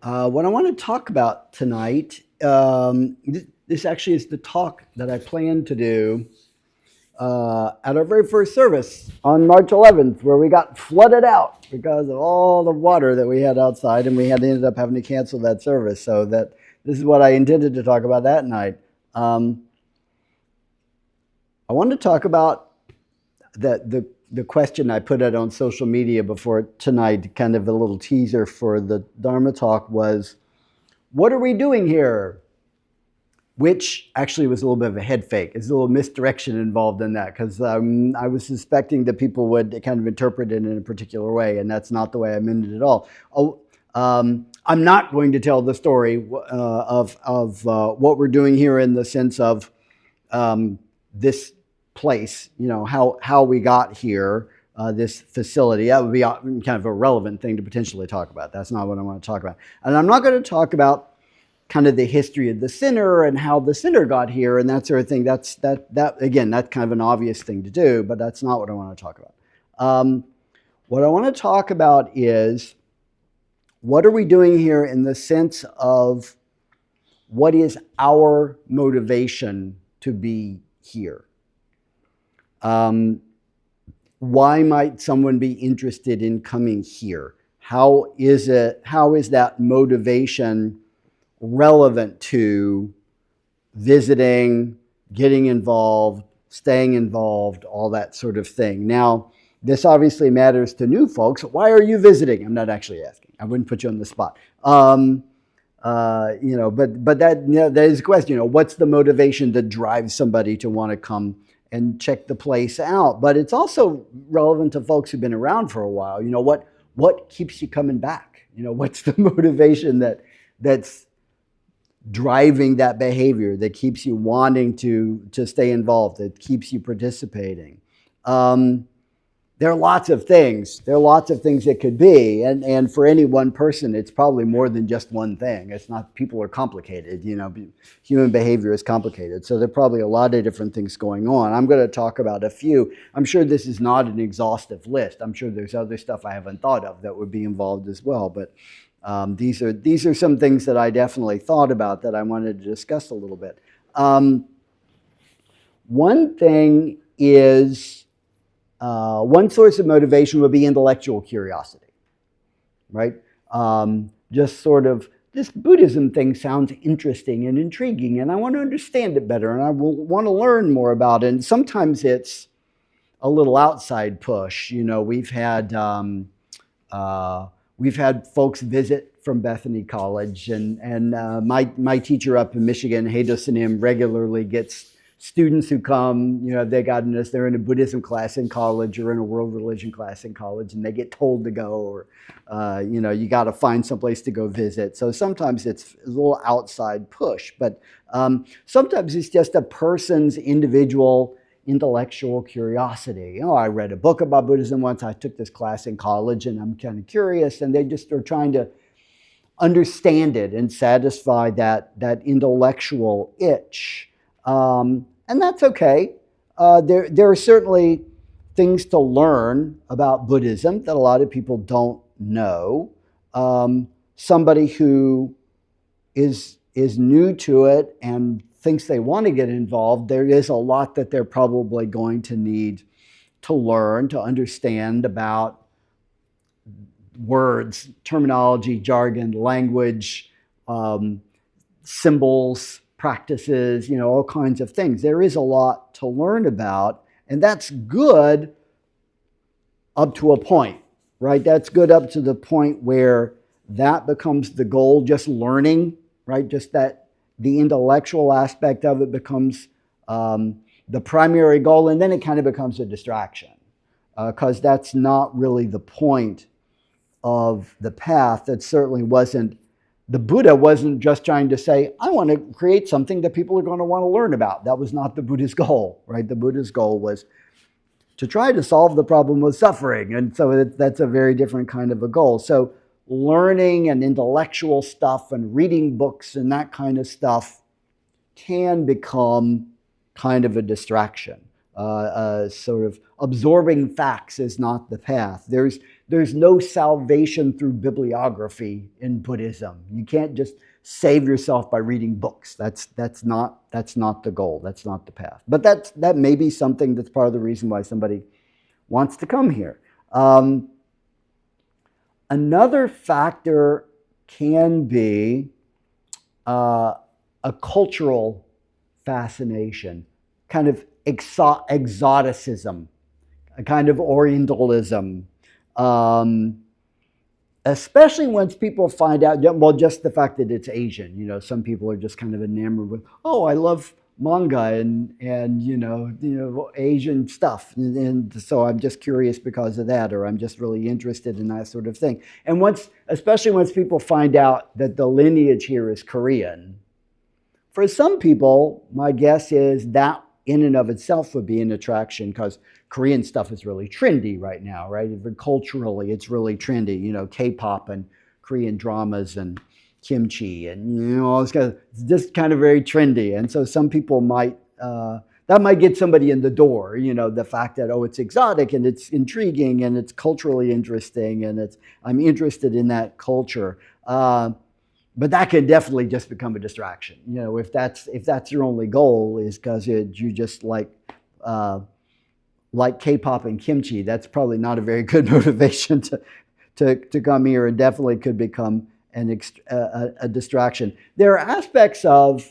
What I want to talk about tonight, this actually is the talk that I plan to do at our very first service on March 11th, where we got flooded out because of all the water that we had outside, and we had ended up having to cancel that service. So that this is what I intended to talk about that night. I wanted to talk about the question I put out on social media before tonight, kind of a little teaser for the Dharma talk, was, what are we doing here? Which actually was a little bit of a head fake. There's a little misdirection involved in that because I was suspecting that people would kind of interpret it in a particular way, and that's not the way I meant it at all. I'm not going to tell the story of what we're doing here in the sense of this place, how we got here, this facility. That would be kind of a relevant thing to potentially talk about. That's not what I want to talk about. And I'm not going to talk about kind of the history of the center and how the center got here and that sort of thing. That again, that's kind of an obvious thing to do, but that's not what I want to talk about. What I want to talk about is, what are we doing here in the sense of what is our motivation to be here? Why might someone be interested in coming here? How is that motivation relevant to visiting, getting involved, staying involved, all that sort of thing? Now, this obviously matters to new folks. Why are you visiting? I'm not actually asking. I wouldn't put you on the spot. But that is a question. What's the motivation that drives somebody to want to come and check the place out? But it's also relevant to folks who've been around for a while. What keeps you coming back? What's the motivation that's driving that behavior, that keeps you wanting to stay involved, that keeps you participating? There are lots of things. There are lots of things it could be, and for any one person, it's probably more than just one thing. It's not. People are complicated. Human behavior is complicated, so there are probably a lot of different things going on. I'm going to talk about a few. I'm sure this is not an exhaustive list. I'm sure there's other stuff I haven't thought of that would be involved as well. But these are some things that I definitely thought about that I wanted to discuss a little bit. One thing is. One source of motivation would be intellectual curiosity, right? Just sort of, this Buddhism thing sounds interesting and intriguing, and I want to understand it better, and I will want to learn more about it. And sometimes it's a little outside push. We've had folks visit from Bethany College, and my teacher up in Michigan, Hado Sanim, regularly gets students who come, they're in a Buddhism class in college or in a world religion class in college, and they get told to go, or, you got to find someplace to go visit. So sometimes it's a little outside push, but sometimes it's just a person's individual intellectual curiosity. I read a book about Buddhism once. I took this class in college, and I'm kind of curious, and they just are trying to understand it and satisfy that intellectual itch. And that's okay. There are certainly things to learn about Buddhism that a lot of people don't know. Somebody who is new to it and thinks they want to get involved, there is a lot that they're probably going to need to learn, to understand about words, terminology, jargon, language, symbols, practices, all kinds of things. There is a lot to learn about, and that's good up to a point, right? That's good up to the point where that becomes the goal, just learning, right? Just that the intellectual aspect of it becomes the primary goal, and then it kind of becomes a distraction because that's not really the point of the path. That certainly wasn't. The Buddha wasn't just trying to say, I want to create something that people are going to want to learn about. That was not the Buddha's goal, right? The Buddha's goal was to try to solve the problem of suffering. And so that's a very different kind of a goal. So learning and intellectual stuff and reading books and that kind of stuff can become kind of a distraction. Sort of absorbing facts is not the path. There's there's no salvation through bibliography in Buddhism. You can't just save yourself by reading books. That's not the goal. That's not the path. But that may be something that's part of the reason why somebody wants to come here. Another factor can be a cultural fascination, kind of exoticism, a kind of Orientalism, especially once people find out, well, just the fact that it's Asian. You know, some people are just kind of enamored with, oh, I love manga and you know Asian stuff, and so I'm just curious because of that, or I'm just really interested in that sort of thing. And especially once people find out that the lineage here is Korean, for some people, my guess is that in and of itself would be an attraction, because Korean stuff is really trendy right now, right? Culturally, it's really trendy. You know, K-pop and Korean dramas and kimchi and, you know, all this kind of, it's just kind of very trendy. And so some people might, that might get somebody in the door, you know, the fact that, oh, it's exotic and it's intriguing and it's culturally interesting and I'm interested in that culture. But that can definitely just become a distraction. You know, if that's your only goal is because you just like K-pop and kimchi, that's probably not a very good motivation to come here, and definitely could become a distraction. There are aspects of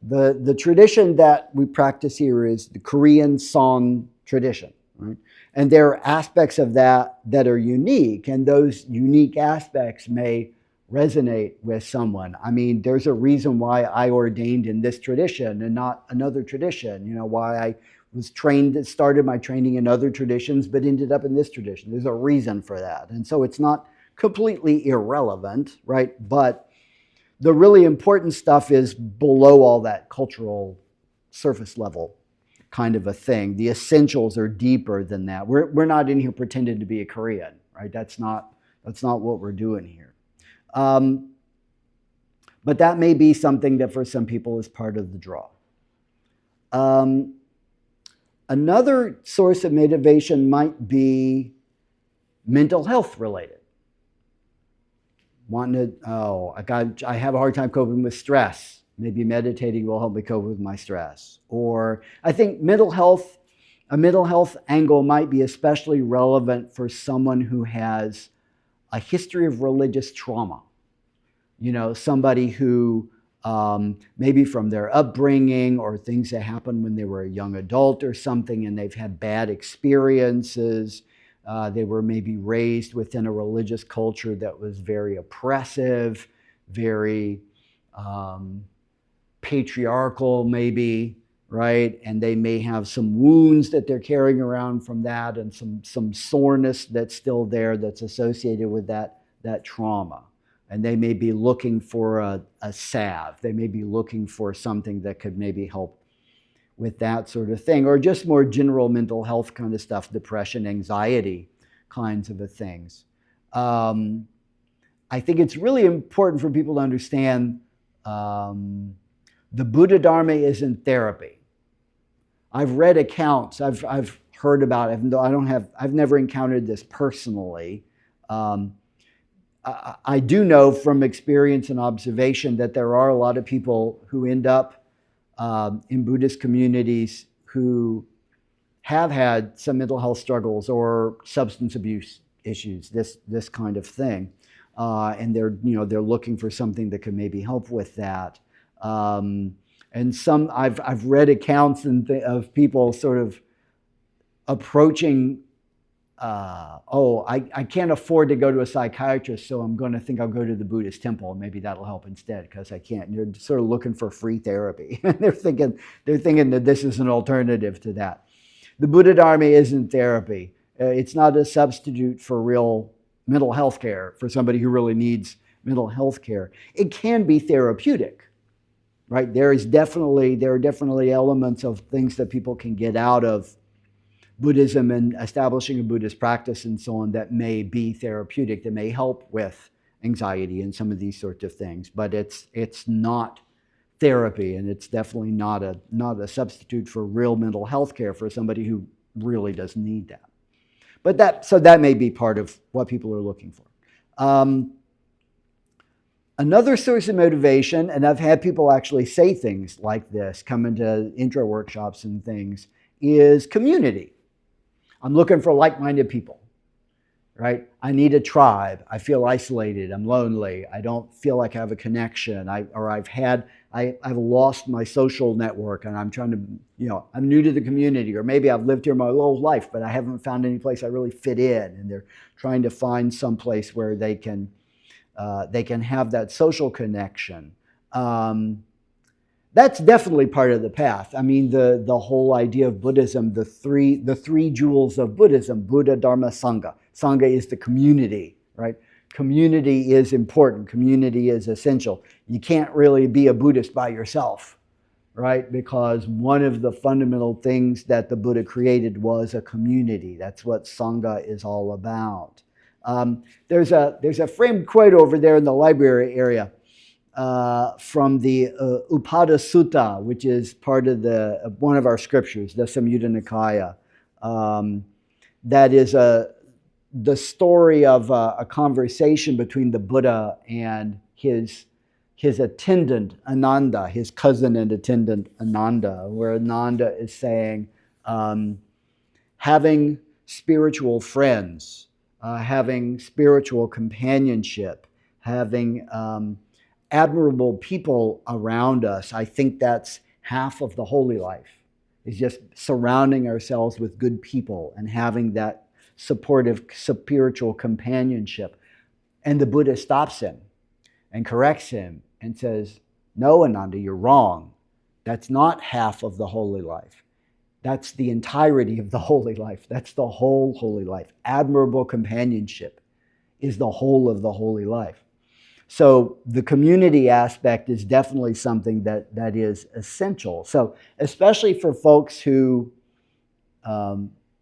the tradition that we practice here is the Korean song tradition, right? And there are aspects of that are unique, and those unique aspects may resonate with someone. I mean, there's a reason why I ordained in this tradition and not another tradition. You know, why I started my training in other traditions, but ended up in this tradition. There's a reason for that. And so it's not completely irrelevant, right? But the really important stuff is below all that cultural surface level kind of a thing. The essentials are deeper than that. We're not in here pretending to be a Korean, right? That's not what we're doing here. But that may be something that for some people is part of the draw. Another source of motivation might be mental health related. I have a hard time coping with stress. Maybe meditating will help me cope with my stress. Or I think a mental health angle might be especially relevant for someone who has a history of religious trauma. You know, somebody who maybe from their upbringing or things that happened when they were a young adult or something, and they've had bad experiences. They were maybe raised within a religious culture that was very oppressive, very patriarchal maybe, right? And they may have some wounds that they're carrying around from that, and some soreness that's still there that's associated with that trauma. And they may be looking for a salve. They may be looking for something that could maybe help with that sort of thing, or just more general mental health kind of stuff, depression, anxiety kinds of things. I think it's really important for people to understand the Buddha Dharma isn't therapy. I've read accounts, I've heard about it, even though I've never encountered this personally. I do know from experience and observation that there are a lot of people who end up in Buddhist communities who have had some mental health struggles or substance abuse issues, this kind of thing, and they're looking for something that could maybe help with that. And some I've read accounts of people sort of approaching. I can't afford to go to a psychiatrist, so I'm going to think I'll go to the Buddhist temple, and maybe that'll help instead because I can't. And you're sort of looking for free therapy. they're thinking that this is an alternative to that. The Buddha Dharma isn't therapy. It's not a substitute for real mental health care for somebody who really needs mental health care. It can be therapeutic, right? There are definitely elements of things that people can get out of Buddhism and establishing a Buddhist practice and so on that may be therapeutic, that may help with anxiety and some of these sorts of things. But it's not therapy, and it's definitely not a substitute for real mental health care for somebody who really does need that. So that may be part of what people are looking for. Another source of motivation, and I've had people actually say things like this, come into intro workshops and things, is community. I'm looking for like-minded people, right? I need a tribe. I feel isolated. I'm lonely. I don't feel like I have a connection. I've lost my social network, and I'm trying to, I'm new to the community, or maybe I've lived here my whole life, but I haven't found any place I really fit in, and they're trying to find some place where they can have that social connection. That's definitely part of the path. I mean, the whole idea of Buddhism, the three jewels of Buddhism: Buddha, Dharma, Sangha. Sangha is the community, right? Community is important. Community is essential. You can't really be a Buddhist by yourself, right? Because one of the fundamental things that the Buddha created was a community. That's what Sangha is all about. There's a framed quote over there in the library area from the Upada Sutta, which is part of one of our scriptures, the Samyutta Nikaya. That is the story of a conversation between the Buddha and his attendant Ananda, his cousin and attendant Ananda, where Ananda is saying, having spiritual friends, having spiritual companionship, having admirable people around us, I think that's half of the holy life, is just surrounding ourselves with good people and having that supportive spiritual companionship. And the Buddha stops him and corrects him and says, "No, Ananda, you're wrong. That's not half of the holy life. That's the entirety of the holy life. That's the whole holy life. Admirable companionship is the whole of the holy life." So the community aspect is definitely something that is essential. So especially for folks who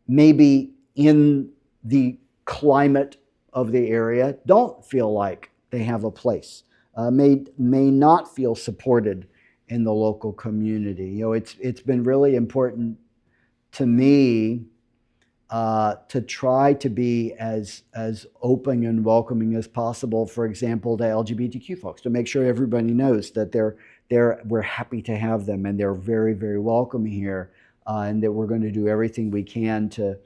maybe in the climate of the area don't feel like they have a place, may not feel supported in the local community. It's been really important to me to try to be as open and welcoming as possible, for example, to LGBTQ folks, to make sure everybody knows that we're happy to have them and they're very, very welcome here, and that we're going to do everything we can to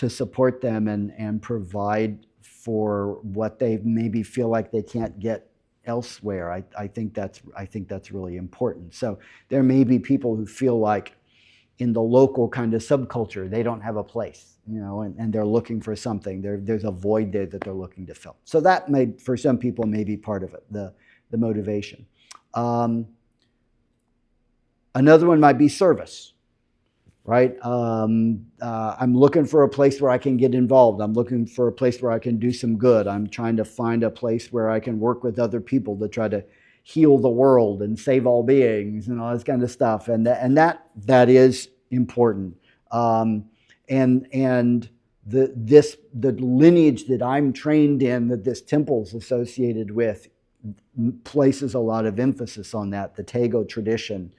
support them and provide for what they maybe feel like they can't get elsewhere. I think that's really important. So there may be people who feel like in the local kind of subculture they don't have a place, and they're looking for something. There's a void there that they're looking to fill. So that may, for some people, may be part of it, the motivation. Another one might be service. Right? I'm looking for a place where I can get involved. I'm looking for a place where I can do some good. I'm trying to find a place where I can work with other people to try to heal the world and save all beings and all this kind of stuff. And that is important. And the lineage that I'm trained in, that this temple is associated with, places a lot of emphasis on that. The Tego tradition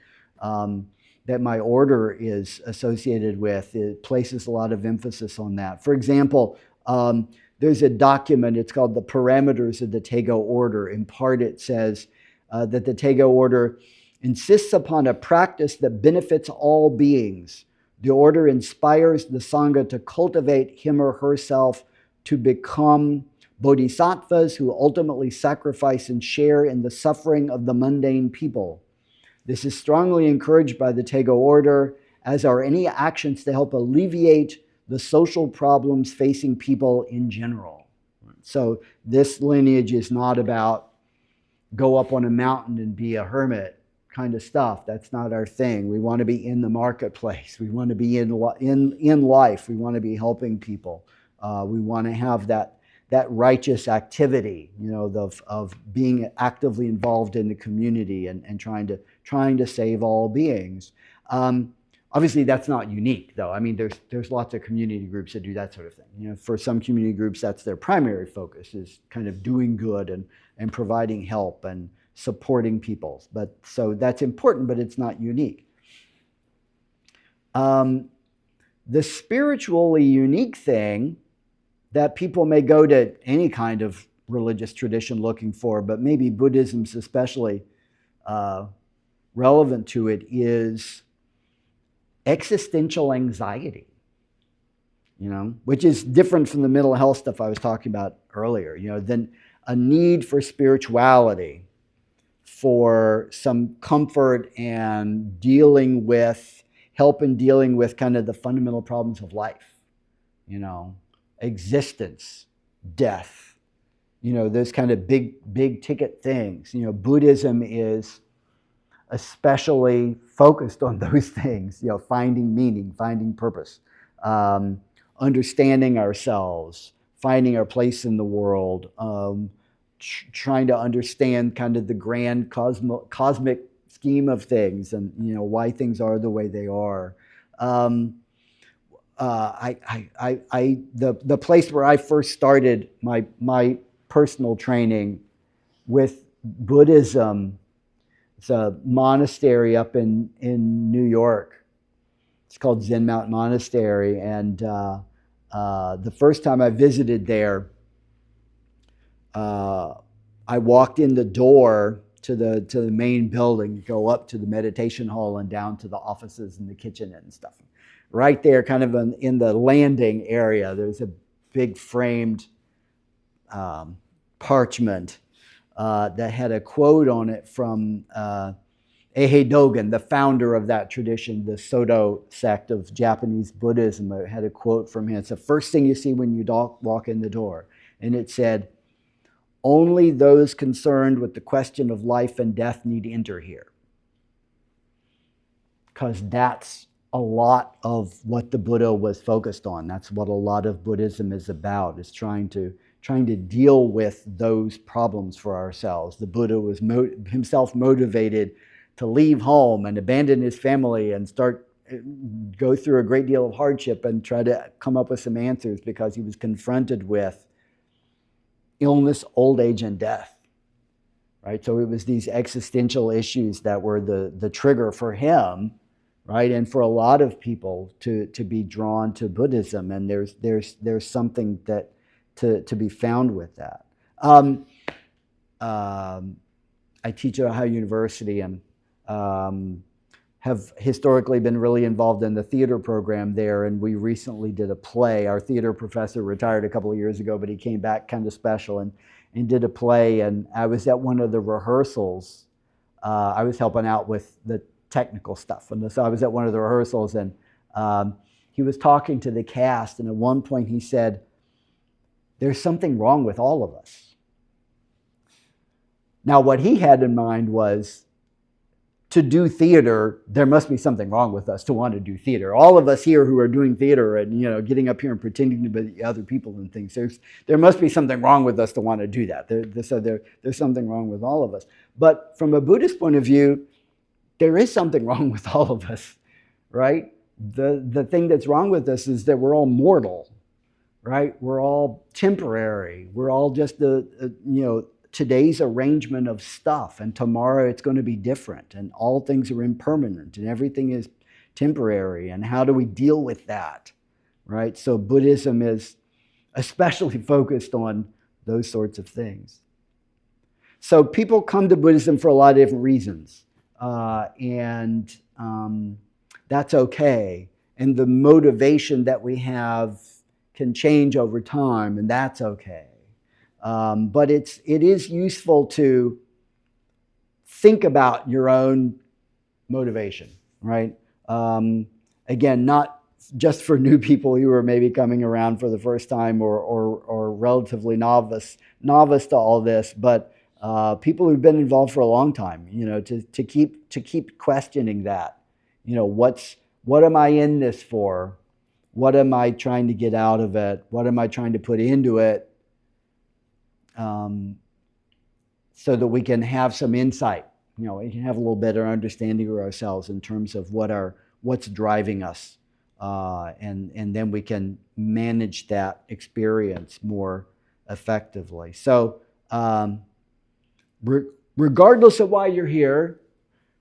that my order is associated with, it places a lot of emphasis on that. For example, there's a document, it's called the Parameters of the Tego Order. In part, it says that the Tego Order insists upon a practice that benefits all beings. The order inspires the Sangha to cultivate him or herself to become bodhisattvas who ultimately sacrifice and share in the suffering of the mundane people. This is strongly encouraged by the Tego Order, as are any actions to help alleviate the social problems facing people in general. So this lineage is not about go up on a mountain and be a hermit kind of stuff. That's not our thing. We want to be in the marketplace. We want to be in life. We want to be helping people. We want to have that righteous activity, of being actively involved in the community and trying to save all beings. Obviously, that's not unique, though. I mean, there's lots of community groups that do that sort of thing. For some community groups, that's their primary focus, is kind of doing good and providing help and supporting people. So that's important, but it's not unique. The spiritually unique thing that people may go to any kind of religious tradition looking for, but maybe Buddhism's especially relevant to it, is existential anxiety, which is different from the mental health stuff I was talking about earlier, than a need for spirituality, for some comfort and help in dealing with kind of the fundamental problems of life, existence, death, those kind of big ticket things. Buddhism is especially focused on those things, finding meaning, finding purpose, understanding ourselves, finding our place in the world, trying to understand kind of the grand cosmic scheme of things, and why things are the way they are. The place where I first started my personal training with Buddhism, it's a monastery up in New York. It's called Zen Mountain Monastery, and the first time I visited there, I walked in the door to the main building, go up to the meditation hall and down to the offices and the kitchen and stuff. Right there, kind of in the landing area, there's a big framed parchment that had a quote on it from Eihei Dogen, the founder of that tradition, the Soto sect of Japanese Buddhism. It had a quote from him. It's the first thing you see when you walk in the door. And it said, "Only those concerned with the question of life and death need enter here." Because that's a lot of what the Buddha was focused on. That's what a lot of Buddhism is about, is trying to deal with those problems for ourselves. The Buddha was himself motivated to leave home and abandon his family and go through a great deal of hardship and try to come up with some answers, because he was confronted with illness, old age, and death. Right? So it was these existential issues that were the trigger for him, right? And for a lot of people to be drawn to Buddhism. And there's something that to be found with that. I teach at Ohio University, and have historically been really involved in the theater program there. And we recently did a play. Our theater professor retired a couple of years ago, but he came back kind of special and did a play. And I was at one of the rehearsals. I was helping out with the technical stuff. And so I was at one of the rehearsals, and he was talking to the cast. And at one point he said, "There's something wrong with all of us." Now, what he had in mind was, to do theater, there must be something wrong with us to want to do theater. All of us here who are doing theater and getting up here and pretending to be other people and things, there must be something wrong with us to want to do that. So there's something wrong with all of us. But from a Buddhist point of view, there is something wrong with all of us, right? The thing that's wrong with us is that we're all mortal, right? We're all temporary. We're all just today's arrangement of stuff, and tomorrow it's going to be different, and all things are impermanent, and everything is temporary. And how do we deal with that, right? So Buddhism is especially focused on those sorts of things. So people come to Buddhism for a lot of different reasons, and that's okay. And the motivation that we have can change over time, and that's okay. But it is useful to think about your own motivation, right? Again, not just for new people who are maybe coming around for the first time, or relatively novice to all this, but people who've been involved for a long time, to keep questioning that. What am I in this for? What am I trying to get out of it? What am I trying to put into it? So that we can have some insight, we can have a little better understanding of ourselves in terms of what's driving us, and then we can manage that experience more effectively. So, regardless of why you're here,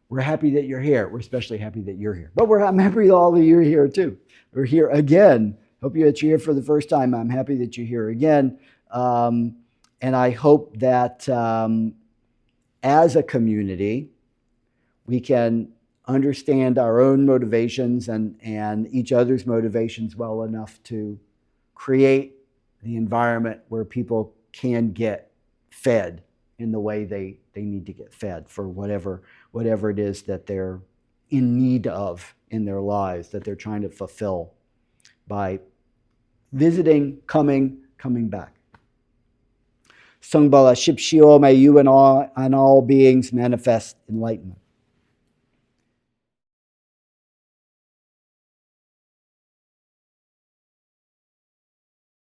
We're happy that you're here. We're especially happy that you're here. But I'm happy all of you are here too. We're here again. Hope you're here for the first time. I'm happy that you're here again. And I hope that as a community, we can understand our own motivations and each other's motivations well enough to create the environment where people can get fed in the way they need to get fed for whatever it is that they're in need of in their lives, that they're trying to fulfill by visiting, coming back. Sangbala Shipshio, may you and all beings manifest enlightenment.